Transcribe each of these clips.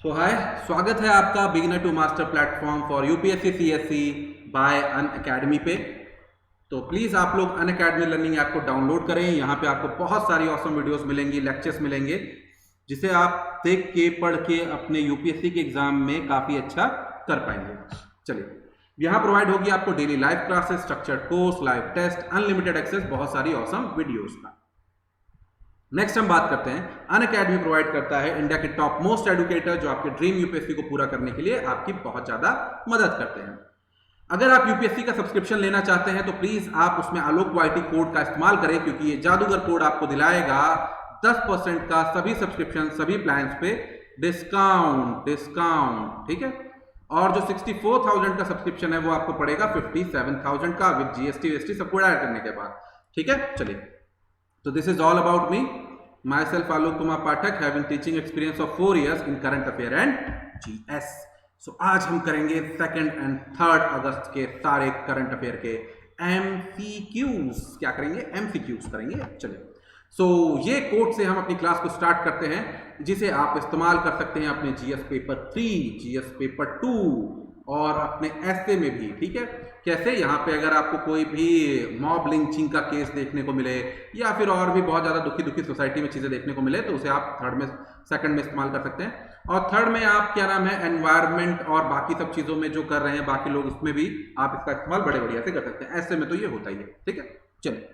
तो हाय, स्वागत है आपका beginner to master platform for UPSC CSC by Unacademy पे। तो प्लीज़ आप लोग अनअकैडमी लर्निंग ऐप को डाउनलोड करें। यहाँ पे आपको बहुत सारी ऑसम वीडियोस मिलेंगी, लेक्चर्स मिलेंगे, जिसे आप देख के पढ़ के अपने यूपीएससी के एग्जाम में काफ़ी अच्छा कर पाएंगे। चलिए, यहाँ प्रोवाइड होगी आपको daily live classes, structured course, live test, unlimited access, बहुत सारी ऑसम वीडियोज़ का। नेक्स्ट हम बात करते हैं, अनअकैडमी प्रोवाइड करता है इंडिया के टॉप मोस्ट एजुकेटर जो आपके ड्रीम यूपीएससी को पूरा करने के लिए आपकी बहुत ज्यादा मदद करते हैं। अगर आप यूपीएससी का सब्सक्रिप्शन लेना चाहते हैं तो प्लीज आप उसमें आलोक वाईटी कोड का इस्तेमाल करें, क्योंकि ये जादूगर कोड आपको दिलाएगा 10% का सभी सब्सक्रिप्शन, सभी प्लान्स पे डिस्काउंट। ठीक है, और जो 64,000 का सब्सक्रिप्शन है वो आपको पड़ेगा 57,000 का विद जीएसटी वीएसटी सबको ऐड करने के बाद। ठीक है, चलिए, तो this is all about me, myself Alok Kumar Pathak, having teaching experience of 4 years in current affair and GS. So आज हम करेंगे 2 and 3 अगस्त के सारे करंट अफेयर के एमसीक्यूज। क्या करेंगे? एमसीक्यूज करेंगे। चलिए, सो ये कोड से हम अपनी क्लास को स्टार्ट करते हैं, जिसे आप इस्तेमाल कर सकते हैं अपने जीएस पेपर 3, जीएस पेपर 2 और अपने एसए में भी। ठीक है, कैसे? यहाँ पे अगर आपको कोई भी मॉब लिंचिंग का केस देखने को मिले या फिर और भी बहुत ज़्यादा दुखी सोसाइटी में चीज़ें देखने को मिले तो उसे आप सेकंड में इस्तेमाल कर सकते हैं। और थर्ड में आप क्या नाम है, एनवायरनमेंट और बाकी सब चीज़ों में जो कर रहे हैं बाकी लोग, उसमें भी आप इसका इस्तेमाल बड़े बढ़िया से कर सकते हैं। ऐसे में तो ये होता ही है। ठीक है, चलिए,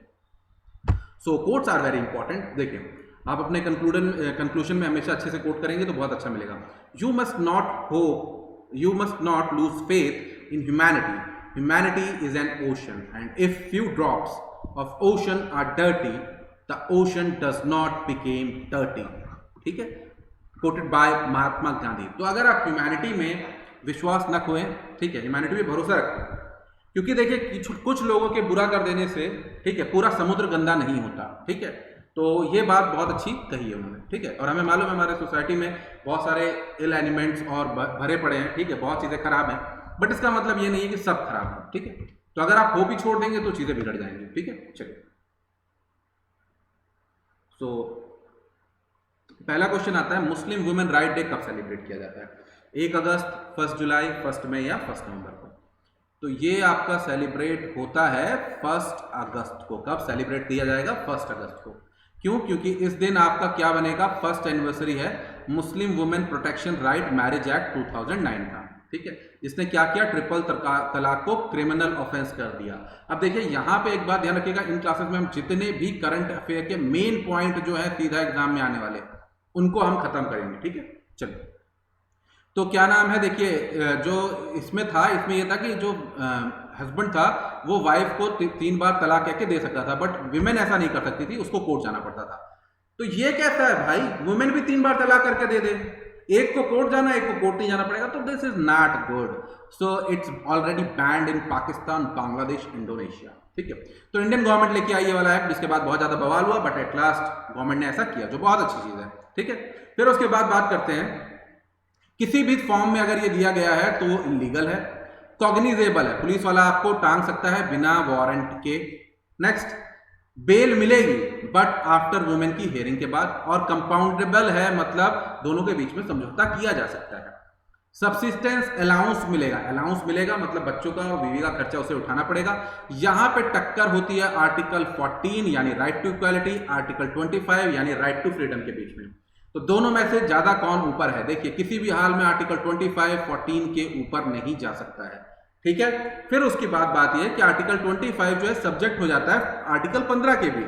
सो कोट्स आर वेरी इंपॉर्टेंट। देखिए, आप अपने कंक्लूजन में हमेशा अच्छे से कोट करेंगे तो बहुत अच्छा मिलेगा। You must not lose faith in humanity. Humanity is an ocean, and if few drops of ocean are dirty, the ocean does not become dirty. ठीक है, quoted by महात्मा गांधी। तो अगर आप ह्यूमैनिटी में विश्वास न खोएं, ठीक है, ह्यूमैनिटी में भरोसा रखें, क्योंकि देखिए कुछ लोगों के बुरा कर देने से, ठीक है, पूरा समुद्र गंदा नहीं होता। ठीक है, तो ये बात बहुत अच्छी कही है उन्होंने। ठीक है, और हमें मालूम है हमारे सोसाइटी में बहुत सारे इल एलिमेंट्स और भरे पड़े हैं। ठीक है, बहुत चीज़ें खराब हैं, बट इसका मतलब ये नहीं है कि सब खराब है। ठीक है, तो अगर आप होप ही छोड़ देंगे तो चीजें बिगड़ जाएंगी। ठीक है, चलिए, सो पहला क्वेश्चन आता है, मुस्लिम वुमेन राइट डे कब सेलिब्रेट किया जाता है? 1 अगस्त, 1 जुलाई, 1 मई या 1 नवंबर को? तो ये आपका सेलिब्रेट होता है 1 अगस्त को। कब सेलिब्रेट किया जाएगा? 1 अगस्त को। क्यों? क्योंकि इस दिन आपका क्या बनेगा? 1st एनिवर्सरी है Muslim women protection right marriage act 2009 का। ठीक है, इसने क्या किया? ट्रिपल तलाक को क्रिमिनल ऑफेंस कर दिया। अब देखिए, यहाँ पे एक बात ध्यान रखिएगा, इन क्लासेस में हम जितने भी करंट अफेयर के मेन पॉइंट जो है सीधा एग्जाम में आने वाले, उनको हम खत्म करेंगे। ठीक है, चलिए, तो क्या नाम है, देखिए, जो इसमें था, इसमें यह था कि जो हस्बैंड था वो वाइफ को 3 बार तलाक कह के दे सकता था, बट विमेन ऐसा नहीं कर सकती थी, उसको कोर्ट जाना पड़ता था। तो ये कैसा है भाई, वुमेन भी 3 बार तलाक करके दे दे, एक को कोर्ट जाना, एक को कोर्ट नहीं जाना पड़ेगा, तो this is not good. So it's already band in Pakistan, Bangladesh, Indonesia. ठीक है, तो इंडियन गवर्नमेंट लेके आई ये वाला एक्ट, जिसके बाद बहुत ज्यादा बवाल हुआ, बट एट लास्ट गवर्नमेंट ने ऐसा किया, जो बहुत अच्छी चीज है। ठीक है, फिर उसके बाद बात करते हैं, किसी भी फॉर्म में अगर ये दिया गया है तो इलीगल है, कॉग्निजेबल है, पुलिस वाला आपको टांग सकता है बिना वारंट के। नेक्स्ट, बेल मिलेगी बट आफ्टर वुमेन की हियरिंग के बाद, और कंपाउंडेबल है, मतलब दोनों के बीच में समझौता किया जा सकता है। सब्सिस्टेंस अलाउंस मिलेगा मतलब बच्चों का और बीवी का खर्चा उसे उठाना पड़ेगा। यहां पे टक्कर होती है आर्टिकल 14 यानी राइट टू इक्वालिटी, आर्टिकल 25 यानी राइट टू फ्रीडम के बीच में। तो दोनों में से ज्यादा कौन ऊपर है? देखिए, किसी भी हाल में आर्टिकल 25, 14 के ऊपर नहीं जा सकता है। ठीक है, फिर उसके बाद बात यह है कि आर्टिकल 25 जो है सब्जेक्ट हो जाता है आर्टिकल 15 के भी,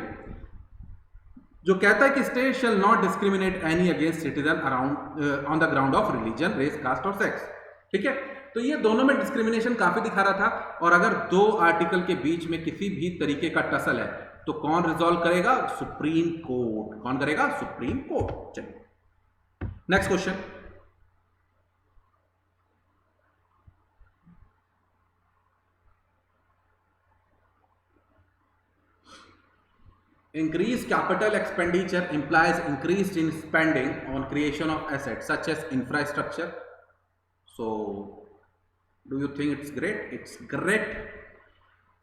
जो कहता है कि state shall not discriminate any against citizen around on the ground of religion, race, caste और सेक्स। ठीक है, तो ये दोनों में डिस्क्रिमिनेशन काफी दिखा रहा था, और अगर 2 आर्टिकल के बीच में किसी भी तरीके का टसल है तो कौन रिजॉल्व करेगा? Supreme court. कौन करेगा? Supreme court. चलिए, next question, increased capital expenditure implies increased in spending on creation of assets such as infrastructure. So do you think it's great? It's great.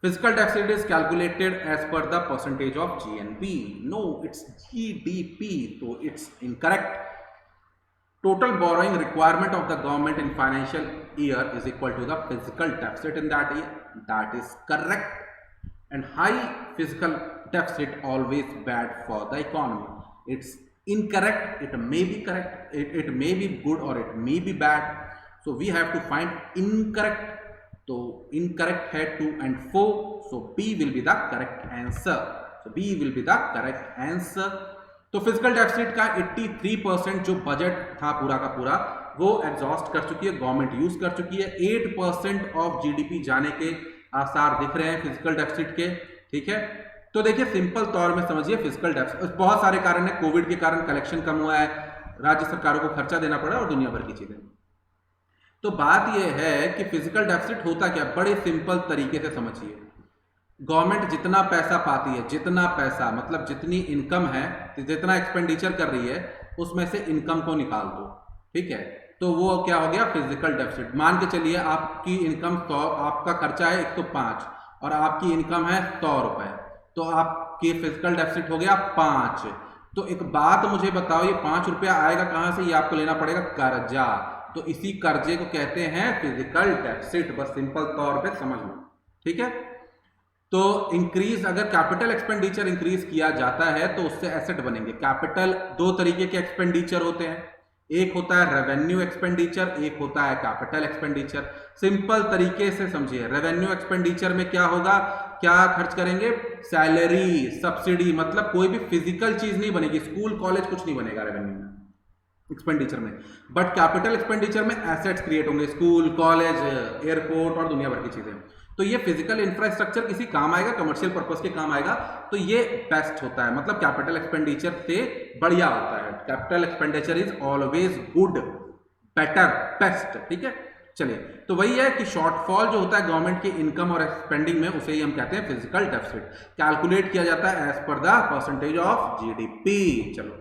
Fiscal deficit is calculated as per the percentage of GNP. No, it's GDP, so it's incorrect. total borrowing requirement of the government in financial year is equal to the physical deficit in that year. That is correct. And high physical deficit always bad for the economy. It's incorrect. It may be correct. It may be good or it may be bad. So we have to find incorrect. So incorrect है 2 and 4. So B will be the correct answer. So B will be the correct answer. तो physical deficit का 83% जो budget था पूरा का पूरा वो exhaust कर चुकी है गवर्नमेंट, यूज कर चुकी है। 8% ऑफ जीडीपी जाने के आसार दिख रहे हैं फिजिकल डेफिसिट के। ठीक है, तो देखिए सिंपल तौर में समझिए फिजिकल डेफिसिट बहुत सारे कारण है। कोविड के कारण कलेक्शन कम हुआ है, राज्य सरकारों को खर्चा देना पड़ा और दुनिया भर की चीजें। तो बात यह है कि फिजिकल डेफिसिट होता क्या, बड़े सिंपल तरीके से समझिए। गवर्नमेंट जितना पैसा पाती है, जितना पैसा मतलब जितनी इनकम है, जितना एक्सपेंडिचर कर रही है उसमें से इनकम को निकाल दो। ठीक है, तो वो क्या हो गया फिजिकल डेफिसिट। मान के चलिए आपकी इनकम 100, आपका खर्चा है 105 और आपकी इनकम है 100 रुपए, तो आपकी फिजिकल डेफिसिट हो गया 5। तो एक बात मुझे बताओ, ये 5 रुपया आएगा कहां से? ये आपको लेना पड़ेगा कर्जा। तो इसी कर्जे को कहते हैं फिजिकल डेफिसिट। बस सिंपल तौर पे समझ लो। ठीक है, तो इंक्रीज अगर कैपिटल एक्सपेंडिचर इंक्रीज किया जाता है तो उससे एसेट बनेंगे। कैपिटल दो तरीके के एक्सपेंडिचर होते हैं, एक होता है रेवेन्यू एक्सपेंडिचर, एक होता है कैपिटल एक्सपेंडिचर। सिंपल तरीके से समझिए, रेवेन्यू एक्सपेंडिचर में क्या होगा, क्या खर्च करेंगे? सैलरी, सब्सिडी, मतलब कोई भी फिजिकल चीज नहीं बनेगी, स्कूल कॉलेज कुछ नहीं बनेगा रेवेन्यू में, एक्सपेंडिचर में। बट कैपिटल एक्सपेंडिचर में एसेट्स क्रिएट होंगे, स्कूल कॉलेज एयरपोर्ट और दुनिया भर की चीजें। तो ये फिजिकल इंफ्रास्ट्रक्चर किसी काम आएगा, कमर्शियल पर्पस के काम आएगा, तो ये बेस्ट होता है, मतलब कैपिटल एक्सपेंडिचर से बढ़िया होता है। Capital expenditure is always good, better, best. ठीक है, चलिए, तो वही है कि शॉर्टफॉल जो होता है गवर्नमेंट की इनकम और स्पेंडिंग में, उसे ही हम कहते हैं फिजिकल डेफिसिट। कैलकुलेट किया जाता है as per the percentage of GDP. चलो,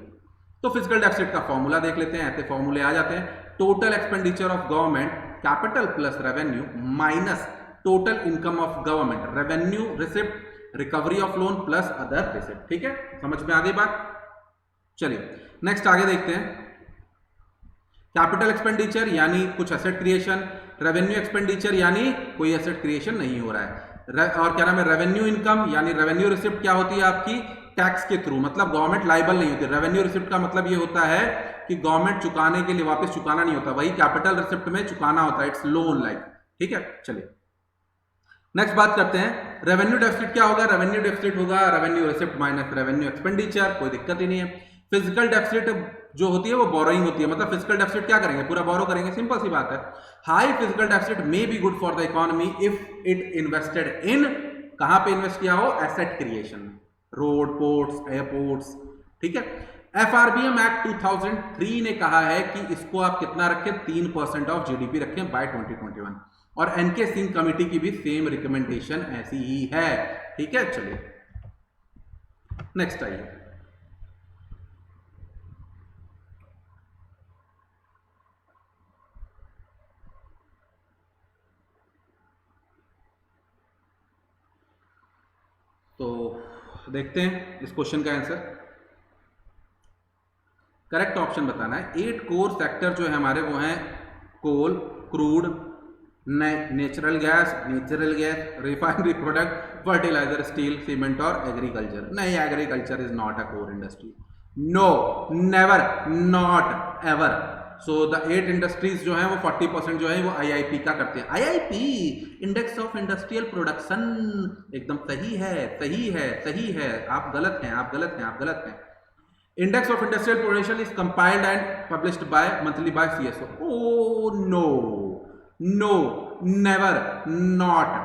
तो फिजिकल डेफिसिट का फॉर्मूला देख लेते हैं। ऐसे फॉर्मूले आ जाते हैं, total expenditure of government capital plus revenue minus total income of government, revenue receipt, recovery of loan plus other receipt. ठीक है, समझ में आ गई बात? चलिए नेक्स्ट आगे देखते हैं। कैपिटल एक्सपेंडिचर यानी कुछ एसेट क्रिएशन, रेवेन्यू एक्सपेंडिचर यानी कोई एसेट क्रिएशन नहीं हो रहा है, और क्या नाम है रेवेन्यू इनकम यानी रेवेन्यू रिसिप्ट क्या होती है आपकी? टैक्स के थ्रू, मतलब गवर्नमेंट लाइबल नहीं होती। रेवेन्यू रिसिप्ट का मतलब ये होता है कि गवर्नमेंट चुकाने के लिए वापस चुकाना नहीं होता, वही कैपिटल रिसिप्ट में चुकाना होता है, इट्स लोन लाइक। ठीक है, चलिए नेक्स्ट बात करते हैं। रेवेन्यू डेफिसिट क्या होगा? रेवेन्यू डेफिसिट होगा revenue receipt minus revenue expenditure, कोई दिक्कत ही नहीं है। फिजिकल डेफिसिट जो होती है वो बोरोइंग होती है, मतलब फिजिकल डेफिसिट क्या करेंगे? पूरा बोरो करेंगे, सिंपल सी बात है। High physical deficit may be good for the economy if it invested in, कहां पे इन्वेस्ट किया हो? Asset creation, road, ports, airports. ठीक है, एफआरबीएम एक्ट 2003 ने कहा है कि इसको आप कितना रखें? 3% ऑफ जीडीपी रखें बाय 2021, और एनके सिंह कमेटी की भी सेम रिकमेंडेशन ऐसी ही है। ठीक है, चलिए नेक्स्ट आइए। तो देखते हैं इस क्वेश्चन का आंसर। करेक्ट ऑप्शन बताना है। 8 कोर सेक्टर जो है हमारे वो हैं coal, crude, natural gas, refinery product, fertilizer, steel, cement और एग्रीकल्चर। नहीं, agriculture is not a core industry, no, never, not ever. So the 8 industries जो हैं वो 40% जो है वो आईआईपी का करते हैं। IIP index of industrial production, एकदम सही है, सही है, सही है। आप गलत हैं, आप गलत हैं, आप गलत हैं। Index of industrial production is compiled and published by monthly by CSO. Oh no, no, never, not,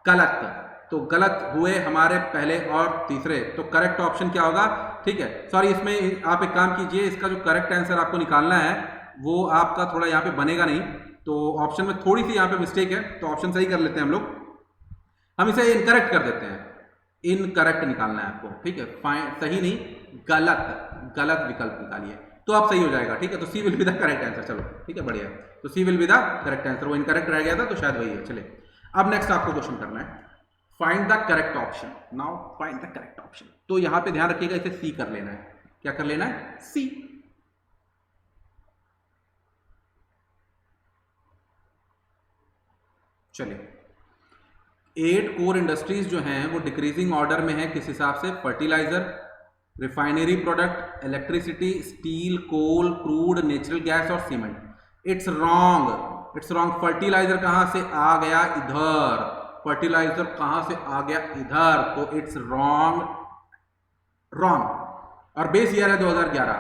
गलत। तो गलत हुए हमारे पहले और तीसरे, तो करेक्ट ऑप्शन क्या होगा? ठीक है, सॉरी, इसमें आप एक काम कीजिए, इसका जो करेक्ट आंसर आपको निकालना है वो आपका थोड़ा यहाँ पे बनेगा नहीं, तो ऑप्शन में थोड़ी सी यहाँ पे मिस्टेक है, तो ऑप्शन सही कर लेते हैं हम लोग। हम इसे इनकरेक्ट कर देते हैं, इनकरेक्ट निकालना है आपको। ठीक है, फाइन, सही नहीं, गलत, गलत विकल्प निकालिए तो आप सही हो जाएगा। ठीक है, तो C will be the correct answer. चलो ठीक है, बढ़िया, तो C will be the correct answer. वो इनकरेक्ट रह गया था तो शायद वही है। चलिए अब नेक्स्ट आपको क्वेश्चन करना है, find the correct option. Now find the correct option. तो यहां पे ध्यान रखिएगा, इसे सी कर लेना है। क्या कर लेना है? सी। चलिए, 8 कोर इंडस्ट्रीज जो हैं वो डिक्रीजिंग ऑर्डर में है किस हिसाब से? Fertilizer, refinery product, electricity, steel, coal, crude, natural gas और cement. It's wrong, it's wrong. Fertilizer कहां से आ गया? इधर। फर्टिलाइजर कहां से आ गया? इधर। तो इट्स रॉन्ग, रॉन्ग। और बेस ईयर है 2011,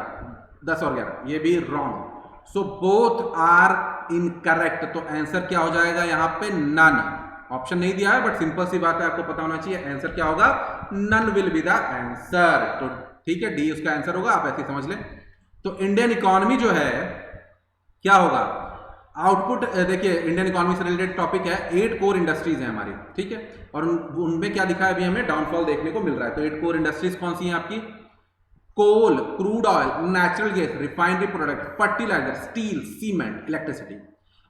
10 और 11, ये भी wrong. So both are incorrect. तो आंसर क्या हो जाएगा यहां पे? नन। ऑप्शन नहीं दिया है बट सिंपल सी बात है, आपको पता होना चाहिए। आंसर क्या होगा? None will be the answer. तो ठीक है, डी उसका आंसर होगा, आप ऐसे ही समझ लें। तो इंडियन इकोनॉमी जो है क्या होगा? आउटपुट देखिए, इंडियन इकोनॉमी से रिलेटेड टॉपिक है। 8 कोर इंडस्ट्रीज है हमारी, ठीक है, और उनमें क्या दिखा है अभी हमें? डाउनफॉल देखने को मिल रहा है। तो 8 कोर इंडस्ट्रीज कौन सी हैं आपकी? Coal, crude oil, natural gas, refinery product, fertilizer, steel, cement, electricity.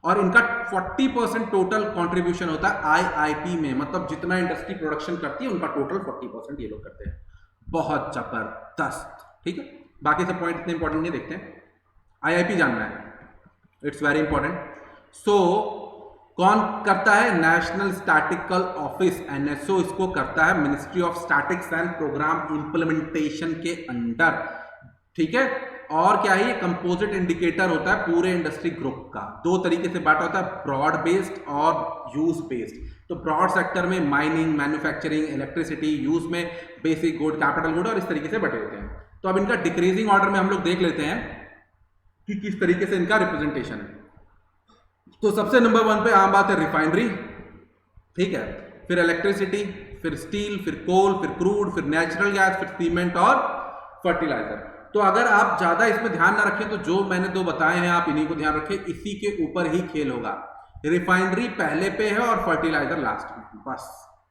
और इनका 40% टोटल कंट्रीब्यूशन होता है आईआईपी में, मतलब जितना इंडस्ट्री प्रोडक्शन करती है उनका टोटल 40% ये लोग करते हैं। बहुत जबरदस्त, ठीक है। बाकी सब पॉइंट इतने इंपॉर्टेंट नहीं, देखते हैं। आईआईपी जानना है, इट्स वेरी इंपॉर्टेंट। सो कौन करता है? नेशनल स्टैटिकल ऑफिस, एनएसओ इसको करता है, ministry of statics and programme implementation के अंडर, ठीक है। और क्या है? ये कंपोजिट इंडिकेटर होता है पूरे इंडस्ट्री ग्रुप का। 2 तरीके से बांटा होता है, ब्रॉड बेस्ड और यूज बेस्ड। तो ब्रॉड सेक्टर में माइनिंग, मैन्युफैक्चरिंग, इलेक्ट्रिसिटी, यूज में बेसिक गुड, कैपिटल गुड, और इस तरीके से बटे होते हैं। तो अब इनका डिक्रीजिंग ऑर्डर में हम लोग देख लेते हैं कि किस तरीके से इनका रिप्रेजेंटेशन है। तो सबसे नंबर 1 पे आम बात है रिफाइनरी, ठीक है, फिर इलेक्ट्रिसिटी, फिर स्टील, फिर कोल, फिर क्रूड, फिर नेचुरल गैस, फिर सीमेंट और फर्टिलाइजर। तो अगर आप ज्यादा इसमें ध्यान ना रखें तो जो मैंने 2 बताए हैं आप इन्हीं को ध्यान रखें, इसी के ऊपर ही खेल होगा। रिफाइनरी पहले पे है और फर्टिलाइजर लास्ट में, बस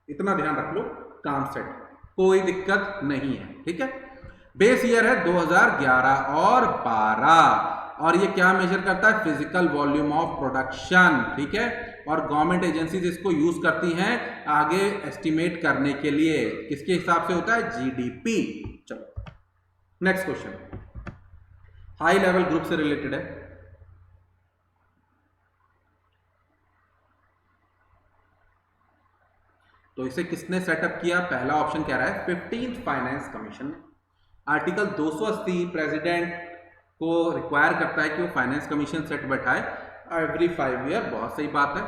इतना ध्यान रख लो, काम सेट, कोई दिक्कत नहीं है, ठीक है। बेस ईयर है 2011 और 12, और ये क्या मेजर करता है? फिजिकल वॉल्यूम ऑफ प्रोडक्शन, ठीक है। और गवर्नमेंट एजेंसीज इसको यूज करती हैं आगे एस्टिमेट करने के लिए। किसके हिसाब से होता है? जीडीपी। चलो next question, high level group से रिलेटेड है। तो इसे किसने सेटअप किया? पहला ऑप्शन कह रहा है 15th finance commission. Article 280 president को रिक्वायर करता है कि वो फाइनेंस कमीशन सेट बैठाए एवरी 5 ईयर। बहुत सही बात है।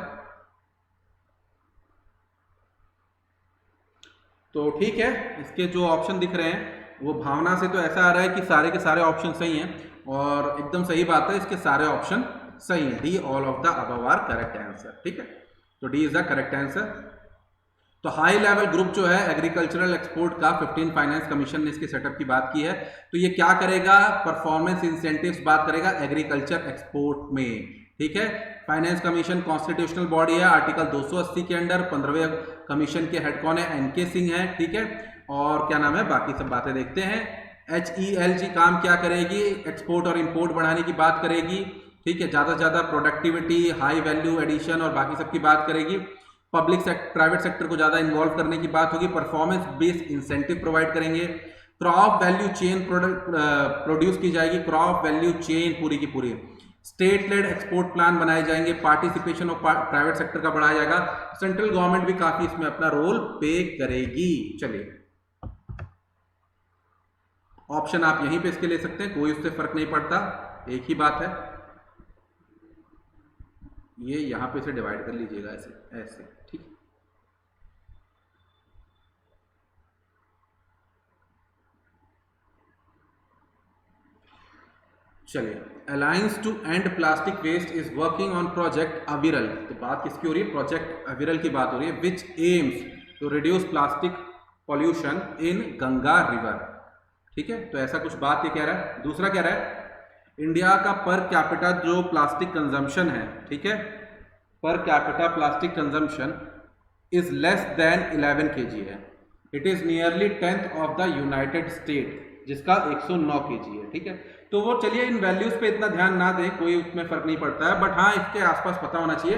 तो ठीक है, इसके जो ऑप्शन दिख रहे हैं वो भावना से तो ऐसा आ रहा है कि सारे के सारे ऑप्शन सही हैं, और एकदम सही बात है, इसके सारे ऑप्शन सही हैं। D all of the above are correct answer, ठीक है। तो D is the correct answer. तो हाई लेवल ग्रुप जो है एग्रीकल्चरल एक्सपोर्ट का 15 फाइनेंस कमीशन ने इसके सेटअप की बात की है। तो ये क्या करेगा? परफॉर्मेंस इंसेंटिव्स बात करेगा एग्रीकल्चर एक्सपोर्ट में, ठीक है। फाइनेंस कमीशन कॉन्स्टिट्यूशनल बॉडी है आर्टिकल 280 के अंडर। 15वें कमीशन के हेड कौन है? एनके सिंह है, ठीक है। और क्या नाम है, बाकी सब बातें देखते हैं। HELG काम क्या करेगी? एक्सपोर्ट और इंपोर्ट बढ़ाने की बात करेगी, ठीक है। ज्यादा से ज्यादा प्रोडक्टिविटी, हाई वैल्यू एडिशन और बाकी सब की बात करेगी। पब्लिक सेक्टर, प्राइवेट सेक्टर को ज्यादा इन्वॉल्व करने की बात होगी। परफॉर्मेंस बेस्ड इंसेंटिव प्रोवाइड करेंगे। क्रॉप वैल्यू चेन प्रोड्यूस की जाएगी, क्रॉप वैल्यू चेन पूरी की पूरी। स्टेट लेड एक्सपोर्ट प्लान बनाए जाएंगे। पार्टिसिपेशन ऑफ प्राइवेट सेक्टर का बढ़ाया जाएगा। सेंट्रल गवर्नमेंट भी काफी इसमें अपना रोल पे करेगी। चलिए, ऑप्शन आप यहीं पे इसके ले सकते हैं, कोई उससे फर्क नहीं पड़ता, एक ही बात है। ये यहां पे से डिवाइड कर लीजिएगा ऐसे ऐसे, ठीक। चलिए, alliance to end plastic waste is working on project Aviral. तो बात किसकी हो रही है? प्रोजेक्ट अविरल की बात हो रही है। Which aims to reduce plastic pollution in Ganga river, ठीक है। तो ऐसा कुछ बात ये कह रहा है। दूसरा कह रहा है इंडिया का पर कैपिटा जो प्लास्टिक कंजम्पशन है, ठीक है, per capita plastic consumption is less than 11 kg है। It is nearly 10th of the United state जिसका 109 kg है, ठीक है। तो वो चलिए इन वैल्यूज पे इतना ध्यान ना दें, कोई उसमें फर्क नहीं पड़ता है, बट हाँ इसके आसपास पता होना चाहिए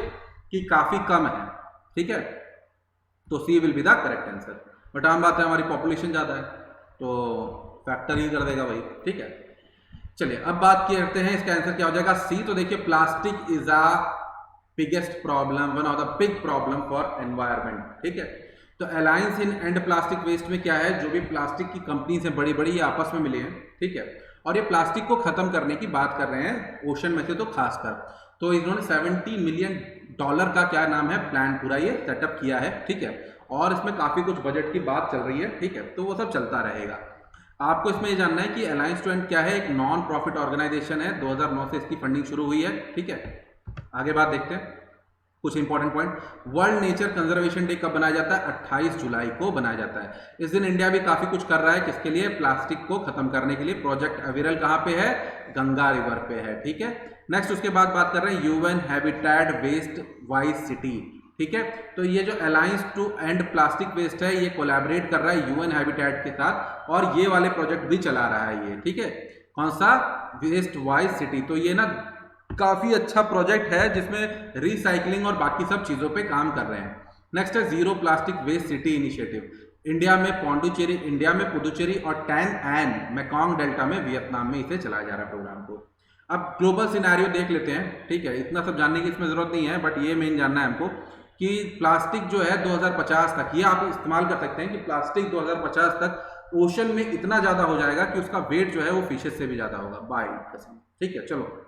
कि काफी कम है, ठीक है। तो C will be the correct answer. But आम बात है हमारी पॉपुलेशन ज्यादा है तो फैक्टर ही कर देगा भाई, ठीक है। चलिए अब बात करते हैं इसका आंसर क्या हो जाएगा। सी। तो देखिए plastic is a biggest problem, one of the big problem for environment, ठीक है। तो alliance in end plastic waste में क्या है, जो भी प्लास्टिक की कंपनीज हैं बड़ी बड़ी, ये आपस में मिले हैं, ठीक है, और ये प्लास्टिक को खत्म करने की बात कर रहे हैं ओशन में से तो खासकर। तो इन्होंने $70 मिलियन का क्या नाम है प्लान पूरा ये सेटअप किया है, ठीक है, और इसमें काफी कुछ बजट की बात चल रही है, ठीक है, तो वो सब चलता रहेगा। आपको इसमें ये जानना है कि अलायंस टू एंड क्या है, एक नॉन प्रॉफिट ऑर्गेनाइजेशन है, 2009 से इसकी फंडिंग शुरू हुई है, ठीक है। आगे बात देखते हैं कुछ important point. World nature conservation day कब बनाया जाता है, 28 जुलाई को बनाया जाता है। इस दिन इंडिया भी काफी कुछ कर रहा है, किसके लिए, प्लास्टिक को खत्म करने के लिए। प्रोजेक्ट अविरल कहां पे है, गंगा रिवर पे है, ठीक है। नेक्स्ट उसके बाद बात कर रहे हैं UN habitat waste wise city, ठीक है। तो ये जो alliance to end plastic waste है, ये कोलैबोरेट कर रहा है यूएन हैबिटेट के साथ, और ये वाले प्रोजेक्ट भी चला रहा है ये, ठीक है। कौन सा, वेस्ट वाइज सिटी। तो ये ना काफी अच्छा प्रोजेक्ट है जिसमें रिसाइकलिंग और बाकी सब चीजों पे काम कर रहे हैं। नेक्स्ट है zero plastic waste city initiative. India में पुडुचेरी और टैंग एन मेकोंग डेल्टा में वियतनाम में इसे चलाया जा रहा है प्रोग्राम को। अब ग्लोबल सिनेरियो देख लेते हैं, ठीक है, इतना सब जानने की इसमें जरूरत नहीं है, बट ये मेन जानना है हमको कि प्लास्टिक जो है 2050 तक, ये आप इस्तेमाल कर सकते हैं कि प्लास्टिक 2050 तक ओशन में इतना ज्यादा हो जाएगा कि उसका वेट जो है वो फिशेस से भी ज्यादा होगा, बाय कसम, ठीक है। चलो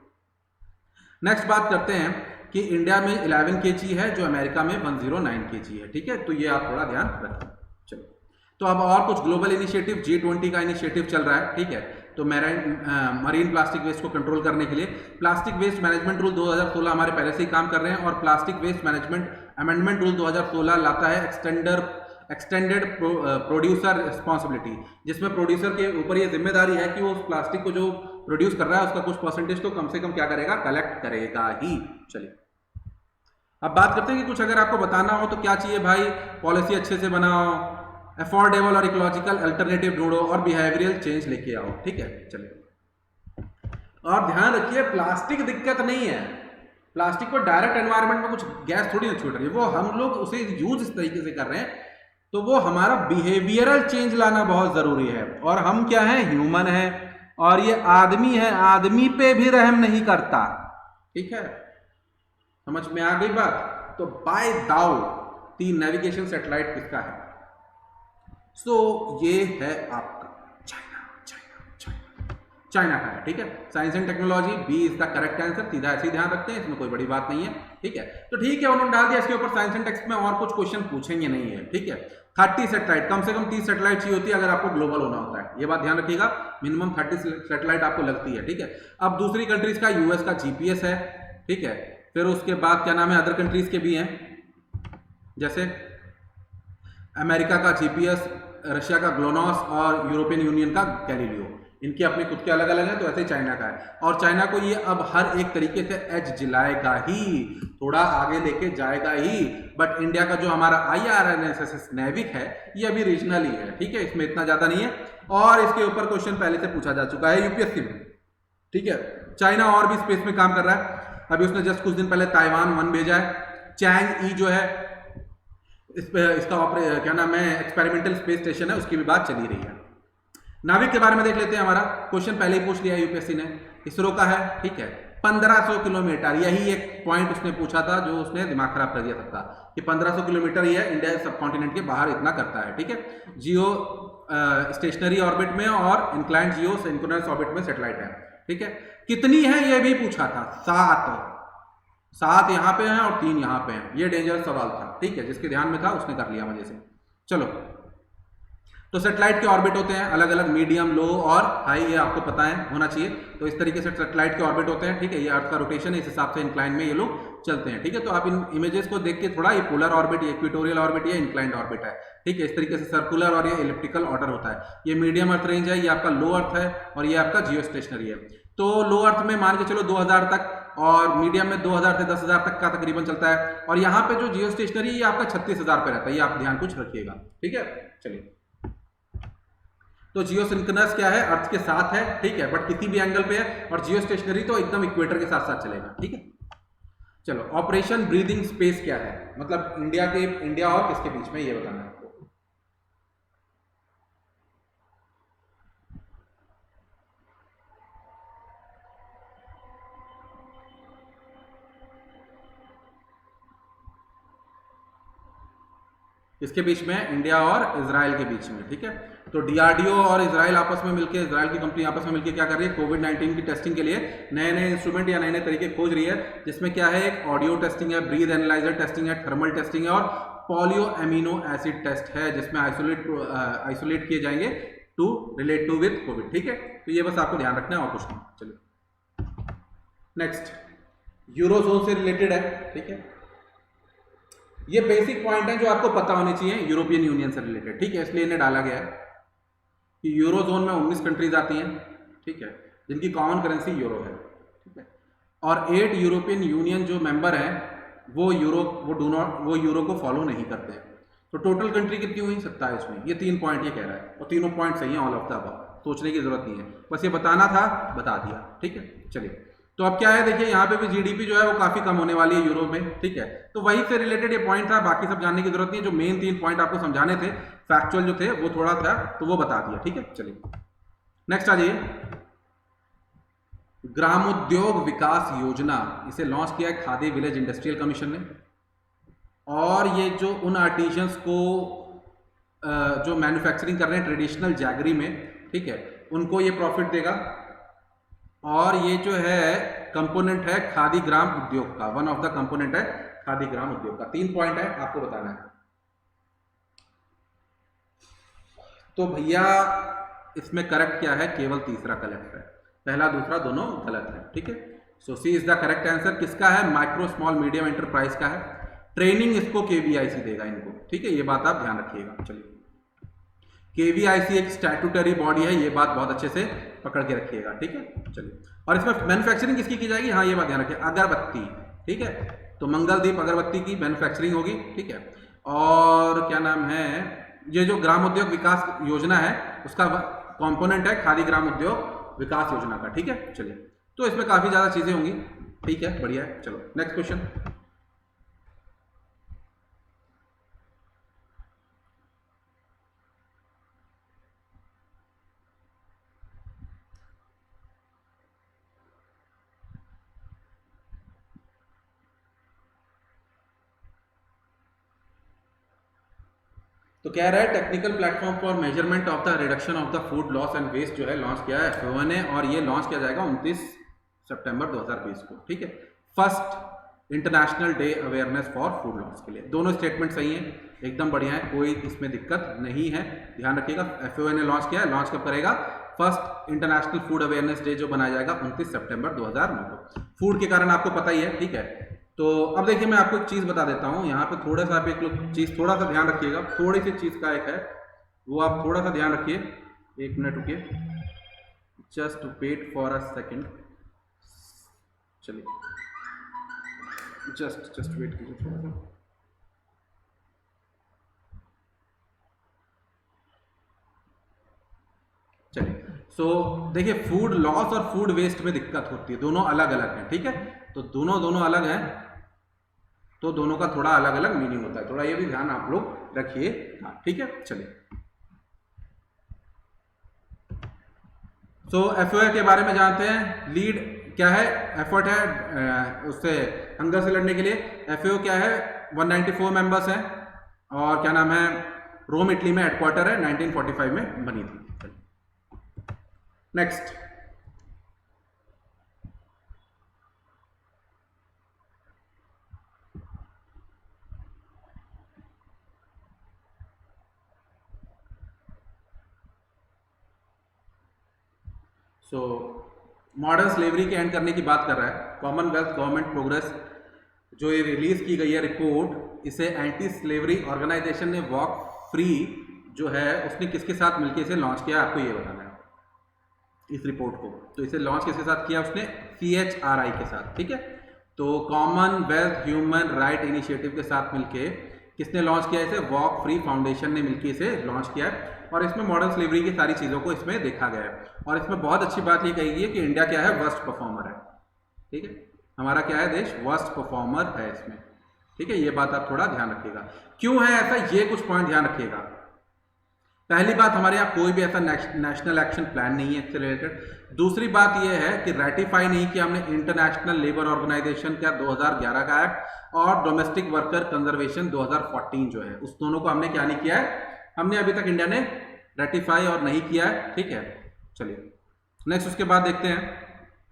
नेक्स्ट बात करते हैं कि इंडिया में 11 kg है, जो अमेरिका में 109 kg है, ठीक है, तो ये आप थोड़ा ध्यान रखें। चलो, तो अब और कुछ ग्लोबल इनिशिएटिव, G20 का इनिशिएटिव चल रहा है, ठीक है। तो मरीन प्लास्टिक वेस्ट को कंट्रोल करने के लिए प्लास्टिक वेस्ट मैनेजमेंट रूल 2016 हमारे पहले से ही काम कर रहे हैं, और plastic waste management amendment rule 2016 लाता है एक्सटेंडेड प्रोड्यूसर रिस्पॉन्सिबिलिटी, जिसमें प्रोड्यूसर के ऊपर ये जिम्मेदारी है कि वो उस प्लास्टिक को जो प्रोड्यूस कर रहा है उसका कुछ परसेंटेज तो कम से कम क्या करेगा, कलेक्ट करेगा ही। चलिए अब बात करते हैं कि कुछ अगर आपको बताना हो तो क्या चाहिए भाई, पॉलिसी अच्छे से बनाओ, अफोर्डेबल और इकोलॉजिकल अल्टरनेटिव ढूंढो, और बिहेवियरल चेंज लेके आओ, ठीक है। चलिए, और ध्यान रखिए प्लास्टिक दिक्कत नहीं है, प्लास्टिक को डायरेक्ट एनवायरनमेंट में कुछ गैस थोड़ी ना छूट रही है, वो हम लोग उसे यूज इस तरीके से कर रहे हैं, तो वो हमारा बिहेवियरल चेंज लाना बहुत जरूरी है। और हम क्या है, ह्यूमन है, और ये आदमी है, आदमी पे भी रहम नहीं करता, ठीक है, समझ में आ गई बात। तो बाय दाउ 3 नेविगेशन सैटेलाइट किसका है, सो ये है आपका चाइना का है, ठीक है। Science and technology B is the correct answer, सीधा ऐसे ही ध्यान रखते हैं, इसमें कोई बड़ी बात नहीं है, ठीक है। तो ठीक है, उन्होंने डाल दिया इसके ऊपर साइंस एंड टेक्स्ट में, और कुछ क्वेश्चन पूछेंगे नहीं है, ठीक है। 30 सैटेलाइट, कम से कम 30 सैटेलाइट चाहिए होती है अगर आपको ग्लोबल होना होता है, ये बात ध्यान रखिएगा, मिनिमम 30 सैटेलाइट आपको लगती है, ठीक है। अब दूसरी कंट्रीज का, यूएस का जीपीएस है, ठीक है, फिर उसके बाद क्या नाम है, अदर कंट्रीज के भी हैं, जैसे अमेरिका का जीपीएस, रशिया का ग्लोनॉस और यूरोपियन यूनियन का गैलीलियो, इनके अपने खुद के अलग अलग हैं। तो ऐसे ही चाइना का है, और चाइना को ये अब हर एक तरीके से एज जिलाएगा ही, थोड़ा आगे लेके जाएगा ही। बट इंडिया का जो हमारा IRNSS नेविक है, ये अभी रीजनल ही है, ठीक है, इसमें इतना ज्यादा नहीं है, और इसके ऊपर क्वेश्चन पहले से पूछा जा चुका है यूपीएससी में, ठीक है। चाइना और भी स्पेस में काम कर रहा है, अभी उसने जस्ट कुछ दिन पहले ताइवान 1 भेजा है। चैंग ई जो है इसका क्या नाम है, एक्सपेरिमेंटल स्पेस स्टेशन है, उसकी भी बात चली रही है। नाविक के बारे में देख लेते हैं, हमारा क्वेश्चन पहले ही पूछ लिया यूपीएससी ने, इसरो का है, ठीक है, 1500 किलोमीटर, यही एक पॉइंट उसने पूछा था जो उसने दिमाग खराब कर दिया सबका, कि 1500 किलोमीटर ही है, इंडिया सब कॉन्टिनेंट के बाहर इतना करता है, ठीक है। जियो स्टेशनरी ऑर्बिट में और इंक्लाइंड जियो सिंक्रोनस ऑर्बिट में सैटेलाइट है, ठीक है। कितनी है ये भी पूछा था, 7 यहाँ पे हैं और 3 यहाँ पे हैं, ये डेंजरस सवाल था, ठीक है, जिसके ध्यान में था उसने कर लिया मजे से। चलो, तो सैटेलाइट के ऑर्बिट होते हैं अलग अलग, मीडियम, लो और हाई, ये आपको पता है होना चाहिए। तो इस तरीके से सैटेलाइट के ऑर्बिट होते हैं, ठीक है, ये अर्थ का रोटेशन है, इस हिसाब से इंक्लाइन में ये लोग चलते हैं, ठीक है। तो आप इन इमेजेस को देख के थोड़ा, ये पोलर ऑर्बिट, ये इक्वेटोरियल ऑर्बिट, ये इंक्लाइंड ऑर्बिट है, ठीक है, इस तरीके से सर्कुलर और ये इलिप्टिकल ऑर्डर होता है। ये मीडियम अर्थ रेंज है, ये आपका लो अर्थ है, और ये आपका जियो स्टेशनरी है। तो लो अर्थ में मान के चलो 2000 तक, और मीडियम में 2000 से 10,000 तक का तकरीबन चलता है, और यहाँ पे जो जियो स्टेशनरी ये आपका 36,000 पे रहता है, ये आप ध्यान कुछ रखिएगा, ठीक है। चलिए, तो जियो सिंक्रोनस क्या है, अर्थ के साथ है, ठीक है, बट किसी भी एंगल पे है, और जियो स्टेशनरी तो एकदम इक्वेटर के साथ साथ चलेगा, ठीक है। चलो, ऑपरेशन ब्रीदिंग स्पेस क्या है, मतलब इंडिया और किसके बीच में, ये बताना है आपको। इसके बीच में इंडिया और इजराइल के बीच में, ठीक है। तो डीआरडीओ और इजराइल आपस में मिलकर, इजराइल की कंपनी आपस में मिलकर क्या कर रही है, कोविड-19 की टेस्टिंग के लिए नए नए इंस्ट्रूमेंट या नए नए तरीके खोज रही है, जिसमें क्या है, एक ऑडियो टेस्टिंग है, ब्रीथ एनालाइजर टेस्टिंग है, थर्मल टेस्टिंग है और पॉलियो एमिनो एसिड टेस्ट है, जिसमें आइसोलेट किए जाएंगे to relate to with COVID, ठीक है। तो ये बस आपको ध्यान रखना है और कुछ नहीं। चलिए नेक्स्ट, यूरोजोन से रिलेटेड है, ठीक है। ये बेसिक पॉइंट है जो आपको पता होने चाहिए यूरोपियन यूनियन से रिलेटेड, ठीक है। इसलिए इन्हें डाला गया है कि यूरोजोन में 19 कंट्रीज आती हैं, ठीक है, जिनकी कॉमन करेंसी यूरो है, ठीक है। और 8 यूरोपियन यूनियन जो मेंबर हैं वो यूरो को फॉलो नहीं करते हैं। तो टोटल कंट्री कितनी हुई, 27 हुई। ये 3 पॉइंट ये कह रहा है और तीनों पॉइंट सही हैं, ऑल ऑफ द अबव, सोचने की जरूरत नहीं है, बस ये बताना था, बता दिया, ठीक है। चलिए, तो अब क्या है, देखिए यहाँ पे भी जीडीपी जो है वो काफी कम होने वाली है यूरो में, ठीक है। तो वही से रिलेटेड ये पॉइंट था, बाकी सब जानने की जरूरत नहीं है। जो मेन 3 पॉइंट आपको समझाने थे, फैक्चुअल जो थे, वो थोड़ा था तो वो बता दिया, ठीक है। चलिए नेक्स्ट आ जाइए, ग्रामोद्योग विकास योजना, इसे लॉन्च किया है खादी विलेज इंडस्ट्रियल कमीशन ने। और ये जो उन आर्टिजन्स को जो मैन्युफैक्चरिंग कर रहे हैं ट्रेडिशनल जैगरी में, ठीक है, उनको ये प्रॉफिट देगा। और ये जो है कंपोनेंट है खादी ग्राम उद्योग का, वन ऑफ द कंपोनेंट है खादी ग्राम उद्योग का। 3 पॉइंट है, आपको बताना है। तो भैया इसमें करेक्ट क्या है, केवल तीसरा करेक्ट है, पहला दूसरा दोनों गलत है, ठीक है। सो सी इज द करेक्ट आंसर। किसका है, माइक्रो स्मॉल मीडियम एंटरप्राइज का है। ट्रेनिंग इसको केवीआईसी देगा इनको, ठीक है, ये बात आप ध्यान रखिएगा। चलिए, केवीआईसी एक स्टैट्यूटरी बॉडी है, ये बात बहुत अच्छे से पकड़ के रखिएगा, ठीक है। चलिए, और इसमें मैन्युफैक्चरिंग किसकी की जाएगी, हाँ ये बात ध्यान रखिए, अगरबत्ती, ठीक है। तो मंगलदीप अगरबत्ती की मैन्युफैक्चरिंग होगी, ठीक है। और क्या नाम है, ये जो ग्राम उद्योग विकास योजना है उसका कंपोनेंट है खादी ग्राम उद्योग विकास योजना का, ठीक है। चलिए, तो इसमें काफी ज्यादा चीजें होंगी, ठीक है, बढ़िया है। चलो नेक्स्ट क्वेश्चन, तो कह रहा है technical platform for measurement of the reduction of the food loss and waste जो है लॉन्च किया है FAO ने, और ये लॉन्च किया जाएगा 29 सितंबर 2020 को, ठीक है। First international day awareness for food loss के लिए। दोनों स्टेटमेंट सही हैं, एकदम बढ़िया है, कोई इसमें दिक्कत नहीं है, ध्यान रखिएगा। FAO ने लॉन्च किया है, लॉन्च कब करेगा, first international food awareness day जो बनाया जाएगा 29 सितंबर 2009 को। फूड के कारण आपको पता ही है, ठीक है। तो अब देखिए मैं आपको एक चीज बता देता हूँ, यहाँ पे थोड़ा सा आप एक चीज थोड़ा सा ध्यान रखिएगा, थोड़ी सी चीज का एक है वो आप थोड़ा सा ध्यान रखिए। 1 मिनट रुकिए, just wait for a second. चलिए जस्ट वेट कीजिए थोड़ा सा। चलिए, सो देखिए फूड लॉस और फूड वेस्ट में दिक्कत होती है, दोनों अलग अलग हैं, ठीक है। तो दोनों अलग हैं, तो दोनों का थोड़ा अलग अलग मीनिंग होता है, थोड़ा ये भी ध्यान आप लोग रखिए, हाँ, ठीक है। चलिए, सो FAO के बारे में जानते हैं। लीड क्या है, एफर्ट है उससे हंगर से लड़ने के लिए। FAO क्या है, 194 मेंबर्स हैं, और क्या नाम है, रोम इटली में हेडक्वार्टर है, 1945 में बनी थी। नेक्स्ट, सो मॉडर्न स्लेवरी के एंड करने की बात कर रहा है। कॉमनवेल्थ गवर्नमेंट प्रोग्रेस जो ये रिलीज की गई है रिपोर्ट, इसे एंटी स्लेवरी ऑर्गेनाइजेशन ने वॉक फ्री जो है उसने किसके साथ मिलकर इसे लॉन्च किया, आपको ये बताना है इस रिपोर्ट को। तो इसे लॉन्च किसके साथ किया उसने, CHRI के साथ, ठीक है। तो कॉमनवेल्थ ह्यूमन राइट इनिशिएटिव के साथ मिलके किसने लॉन्च किया इसे, वॉक फ्री फाउंडेशन ने मिलकर इसे लॉन्च किया है। और इसमें मॉडर्न स्लेवरी की सारी चीज़ों को इसमें देखा गया है। और इसमें बहुत अच्छी बात ये कही गई है कि इंडिया क्या है, वर्स्ट परफॉर्मर है, ठीक है। हमारा क्या है देश, वर्स्ट परफॉर्मर है इसमें, ठीक है। ये बात आप थोड़ा ध्यान रखिएगा। क्यों है ऐसा, ये कुछ पॉइंट ध्यान रखिएगा। पहली बात, हमारे यहाँ कोई भी ऐसा नेशनल एक्शन प्लान नहीं है इससे रिलेटेड। दूसरी बात यह है कि रेटिफाई नहीं किया हमने इंटरनेशनल लेबर ऑर्गेनाइजेशन का 2011 का एक्ट और डोमेस्टिक वर्कर कंजर्वेशन 2014 जो है, उस दोनों को हमने क्या नहीं किया है, हमने अभी तक इंडिया ने रेटिफाई और नहीं किया है, ठीक है। चलिए नेक्स्ट उसके बाद देखते हैं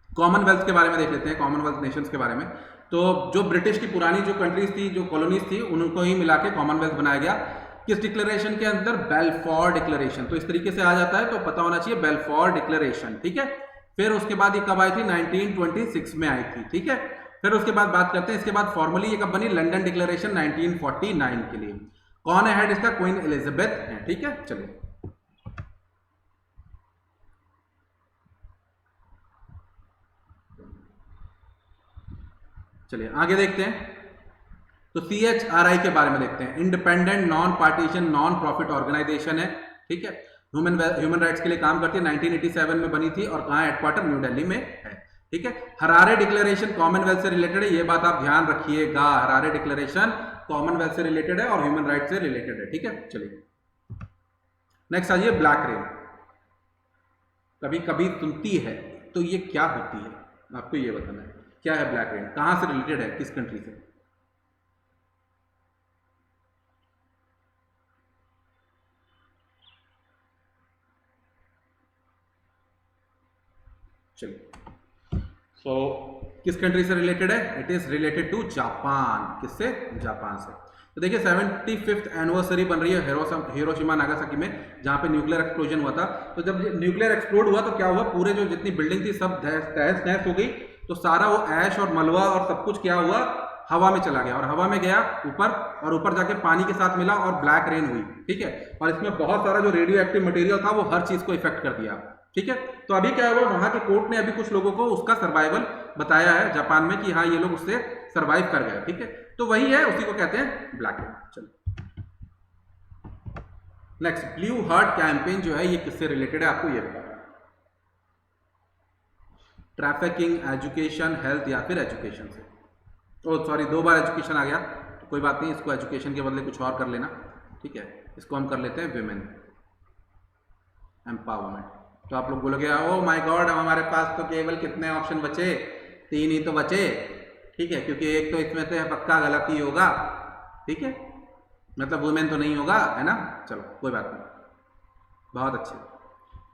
कॉमनवेल्थ के बारे में, देख लेते हैं कॉमनवेल्थ नेशंस के बारे में। तो जो ब्रिटिश की पुरानी जो कंट्रीज थी, जो कॉलोनीज थी, उनको ही मिला के कॉमनवेल्थ बनाया गया। किस डिक्लेरेशन के अंदर? Balfour declaration. तो इस तरीके से आ जाता है, तो पता होना चाहिए बेल्फोर डिक्लेरेशन, ठीक है। फिर उसके बाद ये कब आई थी? 1926 में आई थी, ठीक है। फिर उसके बाद बात करते हैं इसके बाद फॉर्मली ये कब बनी? लंदन डिक्लेरेशन 1949 के लिए। कौन है हेड इसका? क्वीन एलिजाबेथ है, ठीक है। चलिए चलिए आगे देखते हैं। तो CHRI के बारे में देखते हैं। Independent non partition non profit organisation है, ठीक है। ह्यूमन राइट्स के लिए काम करती है, 1987 में बनी थी और कहाँ हेडक्वार्टर? न्यू दिल्ली में है, ठीक है। हरारे डिक्लेरेशन कॉमनवेल्थ से रिलेटेड है, ये बात आप ध्यान रखिएगा। हरारे डिक्लेरेशन कॉमनवेल्थ से रिलेटेड है और ह्यूमन राइट से रिलेटेड है, ठीक है। चलिए नेक्स्ट आइए, ब्लैक रेन। कभी कभी सुनती है, तो ये क्या होती है आपको ये बताना है। क्या है ब्लैक रेन? कहां से रिलेटेड है? किस कंट्री से? चलिए किस कंट्री से रिलेटेड है? It is related to Japan. किससे? जापान से। तो देखिए 75th एनिवर्सरी बन रही है हिरोशिमा नागासाकी में, जहां पे न्यूक्लियर एक्सप्लोजन हुआ था। तो जब न्यूक्लियर एक्सप्लोड हुआ तो क्या हुआ? पूरे जो जितनी बिल्डिंग थी सब तहस नहस हो गई। तो सारा वो ऐश और मलबा और सब कुछ क्या हुआ? हवा में चला गया, और हवा में गया ऊपर, और ऊपर जाके पानी के साथ मिला और ब्लैक रेन हुई, ठीक है। और इसमें बहुत सारा जो रेडियो एक्टिव मटेरियल था वो हर चीज को इफेक्ट कर दिया, ठीक है। तो अभी क्या हुआ, वहां के कोर्ट ने अभी कुछ लोगों को उसका सर्वाइवल बताया है जापान में कि हाँ ये लोग उससे सर्वाइव कर गए, ठीक है। तो वही है, उसी को कहते हैं ब्लैक रेन। चलो नेक्स्ट, ब्लू हार्ट कैंपेन जो है ये किससे रिलेटेड है आपको ये बताना। ट्रैफिकिंग, एजुकेशन, हेल्थ या फिर एजुकेशन से। ओ सॉरी, 2 बार एजुकेशन आ गया, तो कोई बात नहीं, इसको एजुकेशन के बदले कुछ और कर लेना, ठीक है। इसको हम कर लेते हैं विमेन एम्पावरमेंट। तो आप लोग बोलोगे ओ माय गॉड, हमारे पास तो केवल कितने ऑप्शन बचे? 3 ही तो बचे, ठीक है, क्योंकि एक तो इसमें से पक्का गलत ही होगा, ठीक है, मतलब वुमेन तो नहीं होगा, है ना। चलो कोई बात नहीं, बहुत अच्छे।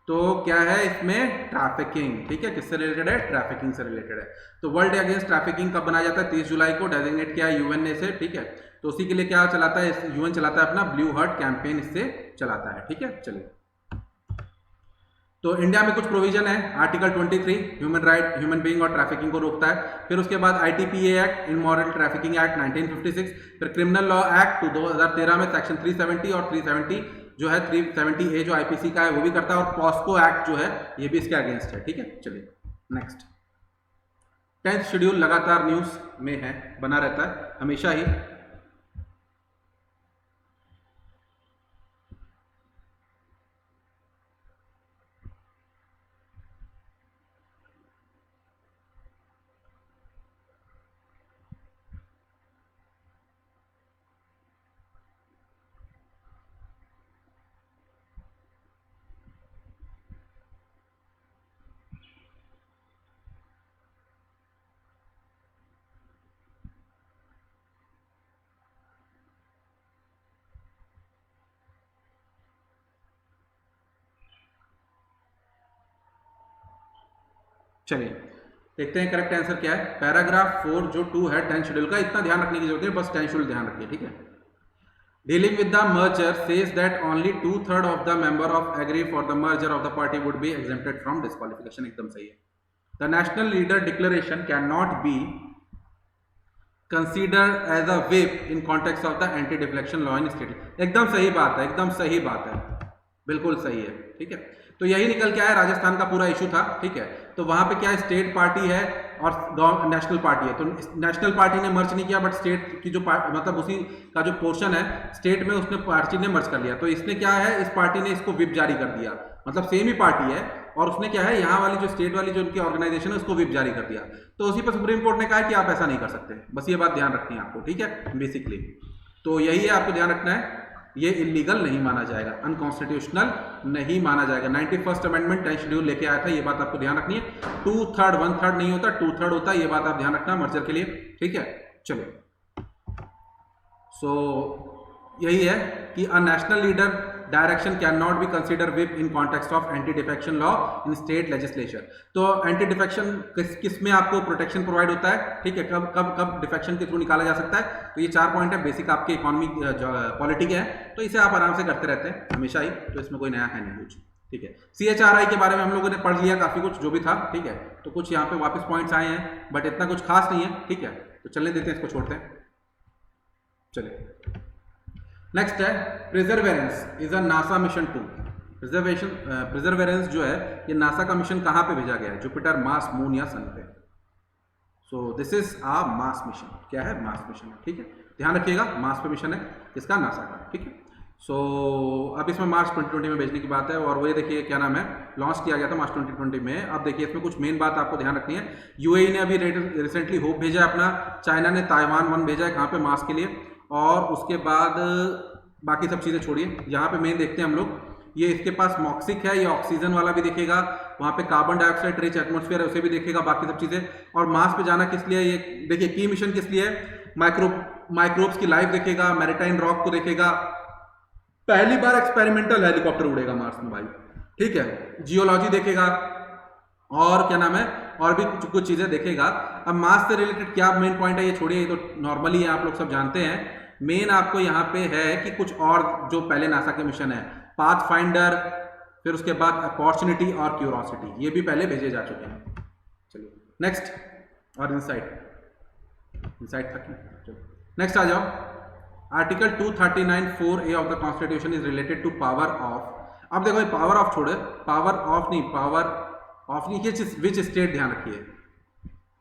तो क्या है इसमें? ट्रैफिकिंग, ठीक है। किससे रिलेटेड है? ट्रैफिकिंग से रिलेटेड है। तो वर्ल्ड डे अगेंस्ट ट्रैफिकिंग कब बनाया जाता है? 30 जुलाई को डेजिग्नेट किया है यूएन ने से, ठीक है। तो उसी के लिए क्या चलाता है यूएन? चलाता है अपना ब्लू हार्ट कैंपेन, इससे चलाता है, ठीक है। चलिए तो इंडिया में कुछ प्रोविजन है, article 23 human right, human being और ट्रैफिकिंग को रोकता है। फिर उसके बाद ITPA act, immoral trafficking act 1956, फिर क्रिमिनल लॉ एक्ट 2013 में सेक्शन 370 और 370 जो है 370A जो IPC का है वो भी करता है, और पॉस्को एक्ट जो है ये भी इसके अगेंस्ट है, ठीक है। चलिए नेक्स्ट, 10th शेड्यूल लगातार न्यूज में है, बना रहता है हमेशा ही। चलिए देखते हैं करेक्ट आंसर क्या है। पैराग्राफ 4 जो 2 है 10 शेड्यूल का, इतना ध्यान रखने की जरूरत है, बस 10 शेड्यूल ध्यान रखिए, ठीक है। Dealing with the merger says that only 2/3 of the member of agree for the merger of the party would be exempted from disqualification. एकदम सही है। The national leader declaration can not be considered as a whip in context of the anti deflection law in state. एकदम सही बात है, एकदम सही बात है, बिल्कुल सही है, ठीक है। तो यही निकल के आया, राजस्थान का पूरा इशू था, ठीक है। तो वहां पे क्या है, स्टेट पार्टी है और नेशनल पार्टी है। तो नेशनल पार्टी ने मर्ज नहीं किया, बट स्टेट की जो मतलब उसी का जो पोर्शन है स्टेट में उसने पार्टी ने मर्ज कर लिया। तो इसने क्या है, इस पार्टी ने इसको विप जारी कर दिया, मतलब सेम ही पार्टी है, और उसने क्या है यहाँ वाली जो स्टेट वाली जो उनकी ऑर्गेनाइजेशन है उसको विप जारी कर दिया। तो उसी पर सुप्रीम कोर्ट ने कहा है कि आप ऐसा नहीं कर सकते, बस ये बात ध्यान रखनी है आपको, ठीक है, बेसिकली। तो यही है, आपको ध्यान रखना है। ये इलीगल नहीं माना जाएगा, अनकॉन्स्टिट्यूशनल नहीं माना जाएगा। 91st अमेंडमेंट 10 शेड्यूल लेके आया था, ये बात आपको ध्यान रखनी है। 2/3 1/3 नहीं होता, 2/3 होता है, ये बात आप ध्यान रखना मर्जर के लिए, ठीक है। चलो, यही है कि a national leader direction can not be consider whip in context of anti defection law in state legislature. तो एंटी डिफेक्शन किस में आपको प्रोटेक्शन प्रोवाइड होता है, ठीक है, कब कब कब डिफेक्शन के थ्रू निकाला जा सकता है। तो ये 4 पॉइंट है, बेसिक आपके इकोनॉमी पॉलिटी के हैं, तो इसे आप आराम से करते रहते हैं हमेशा ही, तो इसमें कोई नया है नहीं कुछ, ठीक है। CHRI के बारे में हम लोगों ने पढ़ लिया काफी कुछ जो भी था, ठीक है। तो कुछ यहाँ पे वापस पॉइंट्स आए हैं, बट इतना कुछ खास नहीं है, ठीक है। तो चलने देते हैं, इसको छोड़ते हैं। चलिए, नेक्स्ट है प्रिजर्वेरेंस इज अ नासा मिशन 2। प्रिजर्वेरेंस जो है ये नासा का मिशन कहाँ पे भेजा गया है, जुपिटर, मार्स, मून या सन पे। So this is a Mars mission. क्या है, मार्स मिशन है, ठीक है। ध्यान रखिएगा, मार्स पे मिशन है किसका, नासा का, ठीक है। सो अब इसमें मार्च 2020 में भेजने की बात है, और वो ये देखिए क्या नाम है, लॉन्च किया गया था मार्च 2020 में। अब देखिए इसमें कुछ मेन बात आपको ध्यान रखनी है। UAE ने अभी रिसेंटली होप भेजा है अपना, चाइना ने ताइवान 1 भेजा है कहाँ पे, मार्स के लिए, और उसके बाद बाकी सब चीज़ें छोड़िए, यहाँ पे मेन देखते हैं हम लोग। ये इसके पास मॉक्सिक है, ये ऑक्सीजन वाला भी देखेगा, वहाँ पे कार्बन डाइऑक्साइड रिच एटमॉस्फेयर है उसे भी देखेगा, बाकी सब चीज़ें। और मार्स पे जाना किस लिए, ये देखिए की मिशन किस लिए है, माइक्रोब्स की लाइफ देखेगा, मैरिटाइम रॉक को देखेगा, पहली बार एक्सपेरिमेंटल हेलीकॉप्टर उड़ेगा मार्स में भाई, ठीक है। जियोलॉजी देखेगा, और क्या नाम है, और भी कुछ चीजें देखेगा। अब मार्स से रिलेटेड क्या मेन पॉइंट है ये छोड़िए, ये तो नॉर्मली है, आप लोग सब जानते हैं। मेन आपको यहाँ पे है कि कुछ और जो पहले नासा के मिशन है, पाथफाइंडर, फिर उसके बाद अपॉर्चुनिटी और क्यूरोसिटी, ये भी पहले भेजे जा चुके हैं। चलिए नेक्स्ट, और इनसाइट तक नेक्स्ट आ जाओ। Article 239(4)A of the constitution is related to power of. अब देखो, पावर ऑफ छोड़े, पावर ऑफ नहीं, विच स्टेट ध्यान रखिए,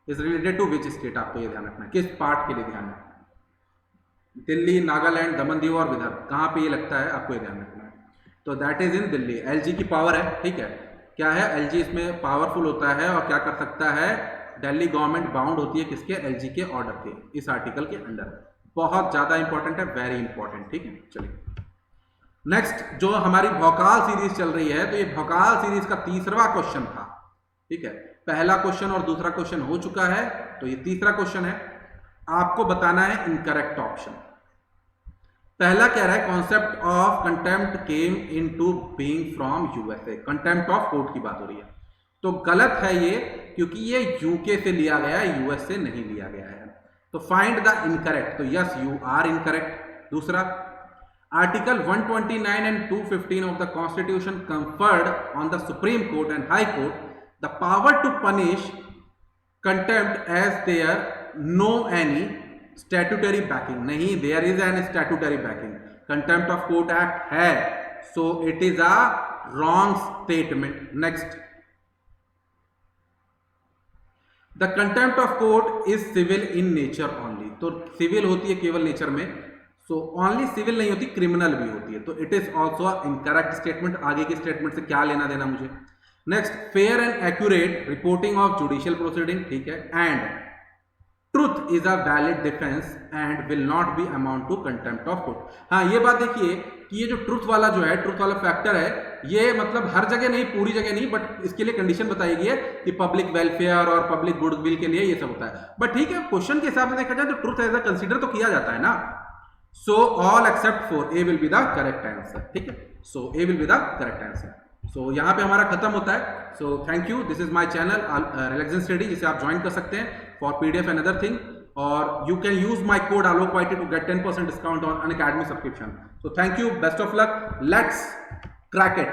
is related to which state, आपको ये ध्यान रखना है, किस पार्ट के लिए ध्यान रखना है। दिल्ली, नागालैंड, दमन दीव और विदर्भ, कहाँ पे ये लगता है आपको ये ध्यान रखना है। तो that is in Delhi. LG की पावर है, ठीक है। क्या है, LG इसमें पावरफुल होता है और क्या कर सकता है, दिल्ली गवर्नमेंट बाउंड होती है किसके, LG के ऑर्डर के, इस आर्टिकल के अंडर। बहुत ज्यादा इंपॉर्टेंट है, वेरी इंपॉर्टेंट, ठीक है। चलिए नेक्स्ट, जो हमारी भौकाल सीरीज चल रही है, तो ये भौकाल सीरीज का 3रा क्वेश्चन था, ठीक है। पहला क्वेश्चन और दूसरा क्वेश्चन हो चुका है, तो ये 3रा क्वेश्चन है, आपको बताना है इनकरेक्ट ऑप्शन। पहला कह रहा है concept of contempt came into being from USA, contempt of court की बात हो रही है, तो गलत है ये, क्योंकि ये UK से लिया गया है, US से नहीं लिया गया है। तो फाइंड द इनकरेक्ट, तो यस यू आर इनकरेक्ट। दूसरा, article 129 and 215 of the Constitution conferred on the Supreme Court and High Court the power to punish contempt as there no any statutory backing। नहीं, there is an statutory backing, contempt of court act है, so it is a wrong statement। next, the contempt of court is civil in nature only, तो civil होती है केवल nature में, so only civil नहीं होती, criminal भी होती है, तो it is also incorrect statement. आगे की स्टेटमेंट से क्या लेना देना मुझे। Next, fair and accurate reporting of judicial proceeding, ठीक है, and truth is a valid defence and will not be amount to contempt of court. हाँ, ये बात देखिए कि ये जो ट्रूथ वाला जो है, ट्रूथ वाला फैक्टर है, ये मतलब हर जगह नहीं, पूरी जगह नहीं, बट इसके लिए कंडीशन बताई गई है कि पब्लिक वेलफेयर और पब्लिक गुडविल के लिए ये सब होता है। बट ठीक है, क्वेश्चन के हिसाब से देखा जाए तो ट्रूथ एज अ कंसीडर तो किया जाता है ना। So all except for A will be the correct answer, ठीक है। So A will be the correct answer। So यहाँ पे हमारा खत्म होता है। So thank you, this is my channel Relaxin Study, जिसे आप ज्वाइन कर सकते हैं for PDF and other thing, और you can use my code ALOKYT to get 10% discount on Unacademy subscription। So thank you, best of luck, let's crack it।